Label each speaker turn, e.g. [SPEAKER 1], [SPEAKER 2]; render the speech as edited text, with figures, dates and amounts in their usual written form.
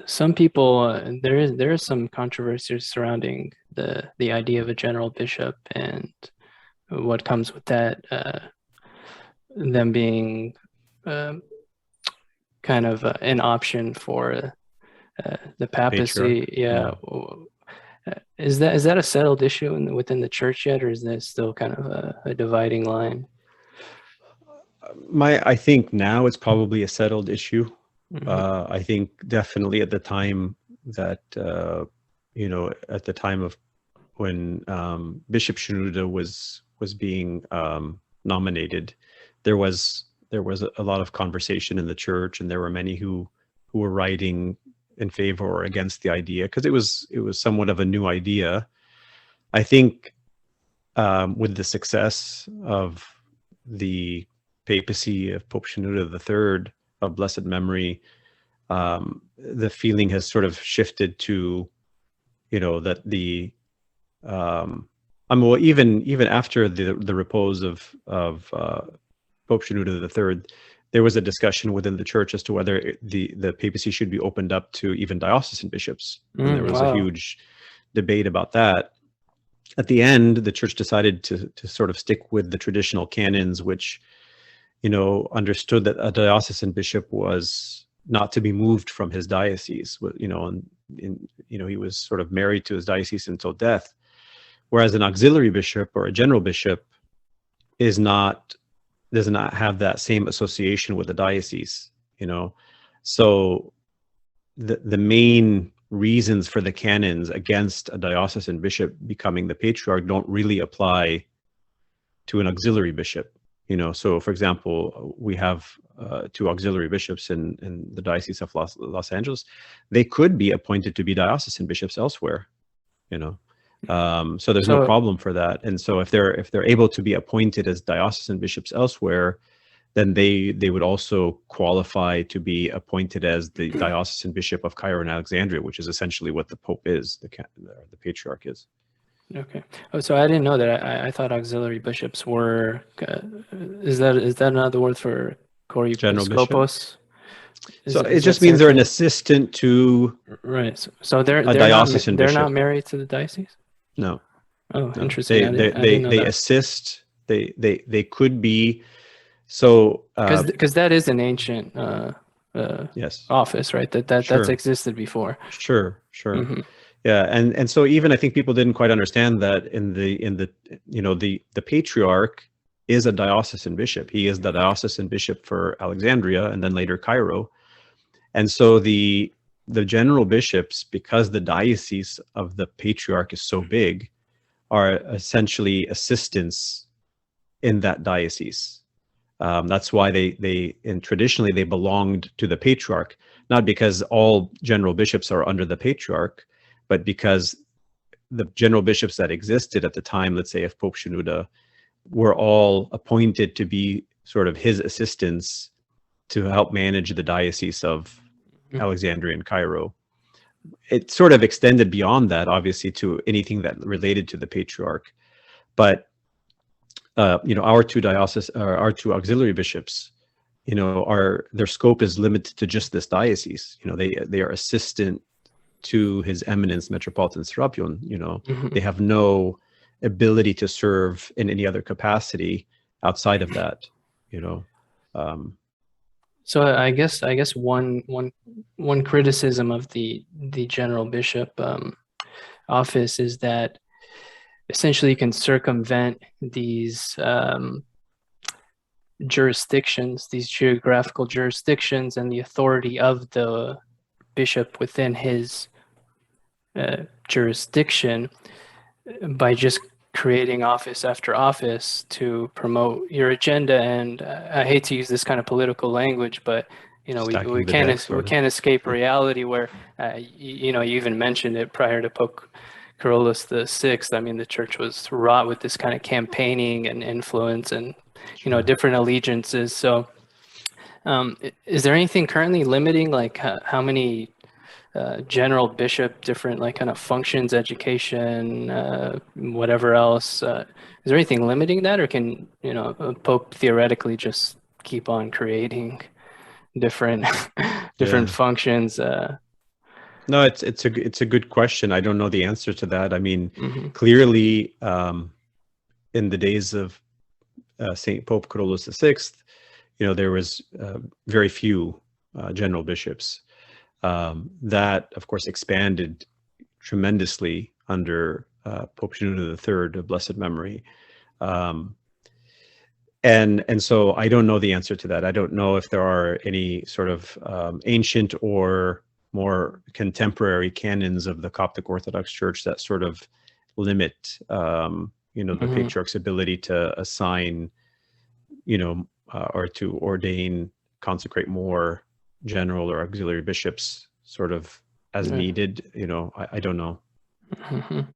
[SPEAKER 1] Some people, there is some controversy surrounding the idea of a general bishop and what comes with that, them being um, kind of an option for the papacy.
[SPEAKER 2] Patriarch.
[SPEAKER 1] Yeah.
[SPEAKER 2] Yeah.
[SPEAKER 1] Is that a settled issue within the church yet, or is that still kind of a dividing line?
[SPEAKER 2] I think now it's probably a settled issue.
[SPEAKER 1] Hmm.
[SPEAKER 2] I think definitely at the time that, at the time of when Bishop Shenouda was being nominated, there was a lot of conversation in the church, and there were many who were writing in favor or against the idea because it was somewhat of a new idea. I think with the success of the papacy of Pope Shenouda III of blessed memory, the feeling has sort of shifted to, that the well, even after the repose of Pope Shenouda III, there was a discussion within the church as to whether the papacy should be opened up to even diocesan bishops, and there was a
[SPEAKER 1] Wow.
[SPEAKER 2] huge debate about that. At the end, the church decided to sort of stick with the traditional canons, which understood that a diocesan bishop was not to be moved from his diocese. And he was sort of married to his diocese until death, whereas an auxiliary bishop or a general bishop is not does not have that same association with the diocese. So the main reasons for the canons against a diocesan bishop becoming the patriarch don't really apply to an auxiliary bishop. So for example, we have two auxiliary bishops in the Diocese of Los Angeles. They could be appointed to be diocesan bishops elsewhere. you know so there's no
[SPEAKER 1] So,
[SPEAKER 2] problem for that. And so if they're able to be appointed as diocesan bishops elsewhere, then they would also qualify to be appointed as the diocesan bishop of Cairo and Alexandria, which is essentially what the Pope is, the patriarch is.
[SPEAKER 1] okay. Oh, so I didn't know that. I thought auxiliary bishops were. Is that another word for
[SPEAKER 2] General bishop.
[SPEAKER 1] choreopiscopos?
[SPEAKER 2] So it
[SPEAKER 1] Is that
[SPEAKER 2] just means they're an
[SPEAKER 1] same?
[SPEAKER 2] assistant to
[SPEAKER 1] Right. So they're
[SPEAKER 2] a
[SPEAKER 1] they're not
[SPEAKER 2] diocesan
[SPEAKER 1] they're not
[SPEAKER 2] bishop.
[SPEAKER 1] married to the diocese.
[SPEAKER 2] No,
[SPEAKER 1] Oh,
[SPEAKER 2] no,
[SPEAKER 1] interesting.
[SPEAKER 2] they
[SPEAKER 1] I
[SPEAKER 2] they
[SPEAKER 1] didn't I
[SPEAKER 2] they
[SPEAKER 1] didn't know
[SPEAKER 2] they
[SPEAKER 1] that.
[SPEAKER 2] assist. They could be. So
[SPEAKER 1] Because that is an ancient uh,
[SPEAKER 2] yes,
[SPEAKER 1] office, right? That's
[SPEAKER 2] sure.
[SPEAKER 1] existed before.
[SPEAKER 2] Sure.
[SPEAKER 1] Hmm.
[SPEAKER 2] Yeah, and so even I think people didn't quite understand that the patriarch is a diocesan bishop. He is the diocesan bishop for Alexandria and then later Cairo. And so the general bishops, because the diocese of the patriarch is so big, are essentially assistants in that diocese. That's why and traditionally they belonged to the patriarch, not because all general bishops are under the patriarch, but because the general bishops that existed at the time, let's say of Pope Shenouda, were all appointed to be sort of his assistants to help manage the diocese of Alexandria and Cairo. It sort of extended beyond that, obviously, to anything that related to the patriarch. But our two auxiliary bishops, are their scope is limited to just this diocese. They are assistant to His Eminence Metropolitan Serapion.
[SPEAKER 1] Hmm.
[SPEAKER 2] They have no ability to serve in any other capacity outside of that. You know, um,
[SPEAKER 1] So I guess one criticism of the general bishop office is that essentially you can circumvent these jurisdictions, these geographical jurisdictions, and the authority of the bishop within his jurisdiction by just creating office after office to promote your agenda. And I hate to use this kind of political language, but we
[SPEAKER 2] stacking the deck,
[SPEAKER 1] we
[SPEAKER 2] sort of.
[SPEAKER 1] can't escape reality where you even mentioned it prior to Pope Kyrillos VI. I mean, the church was wrought with this kind of campaigning and influence and
[SPEAKER 2] Sure.
[SPEAKER 1] different allegiances. So, is there anything currently limiting like how many general bishop, different like kind of functions, education, whatever else? Is there anything limiting that, or can a pope theoretically just keep on creating different different
[SPEAKER 2] Yeah.
[SPEAKER 1] functions?
[SPEAKER 2] No, it's a good question. I don't know the answer to that. I mean,
[SPEAKER 1] Hmm.
[SPEAKER 2] clearly, in the days of Saint Pope Kyrillos VI, there was very few general bishops. That, of course, expanded tremendously under Pope Shenouda III of blessed memory. Um, and so I don't know the answer to that. I don't know if there are any sort of ancient or more contemporary canons of the Coptic Orthodox Church that sort of limit, the
[SPEAKER 1] Hmm.
[SPEAKER 2] patriarch's ability to assign, or to ordain, consecrate more general or auxiliary bishops, sort of as
[SPEAKER 1] Yeah.
[SPEAKER 2] needed. I don't know.
[SPEAKER 1] Hmm.